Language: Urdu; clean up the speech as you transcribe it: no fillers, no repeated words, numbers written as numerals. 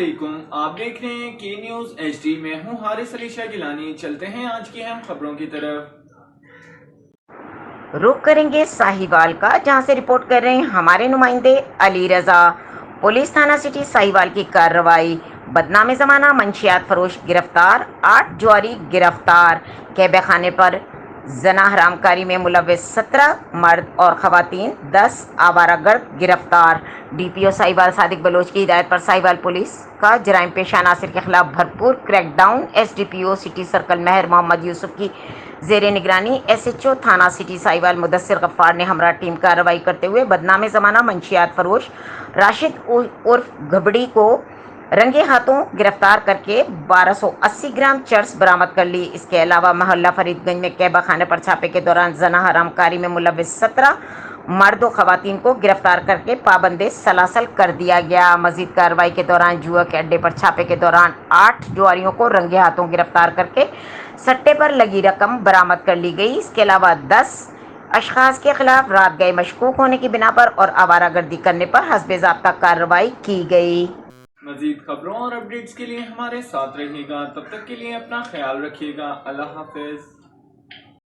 علیکم، آپ دیکھ رہے ہیں کی نیوز ایچ ڈی۔ میں ہوں حارث علی شاہ گیلانی۔ چلتے ہیں آج کی اہم خبروں کی طرف۔ رخ کریں گے ساہیوال کا، جہاں سے رپورٹ کر رہے ہیں ہمارے نمائندے علی رضا۔ پولیس تھانہ سٹی ساہیوال کی کارروائی، بدنام زمانہ منشیات فروش گرفتار، 8 جواری گرفتار۔ کعبہ خانے پر زنا حرام کاری میں ملوث 17 مرد اور خواتین، 10 آوارہ گرد گرفتار۔ ڈی پی او ساہیوال صادق بلوچ کی ہدایت پر ساہیوال پولیس کا جرائم پیشہ عناصر کے خلاف بھرپور crackdown. S D P O city circle Mehr Muhammad یوسف کی زیر نگرانی ایس ایچ او تھانہ سٹی ساہیوال مدثر غفار نے ہمراہ ٹیم کارروائی کرتے ہوئے بدنام زمانہ منشیات فروش راشد عرف گھبڑی کو رنگے ہاتھوں گرفتار کر کے 1280 گرام چرس برآمد کر لی۔ اس کے علاوہ محلہ فرید گنج میں کعبہ خانے پر چھاپے کے دوران زنا حرام کاری میں ملوث 17 مرد و خواتین کو گرفتار کر کے پابند سلاسل کر دیا گیا۔ مزید کارروائی کے دوران جوا کے اڈے پر چھاپے کے دوران 8 جواریوں کو رنگے ہاتھوں گرفتار کر کے سٹے پر لگی رقم برآمد کر لی گئی۔ اس کے علاوہ 10 اشخاص کے خلاف رات گئے مشکوک ہونے کی بنا پر اور آوارہ گردی کرنے پر حسب ضابطہ کارروائی کی گئی۔ مزید خبروں اور اپڈیٹس کے لیے ہمارے ساتھ رہیے گا۔ تب تک کے لیے اپنا خیال رکھیے گا۔ اللہ حافظ۔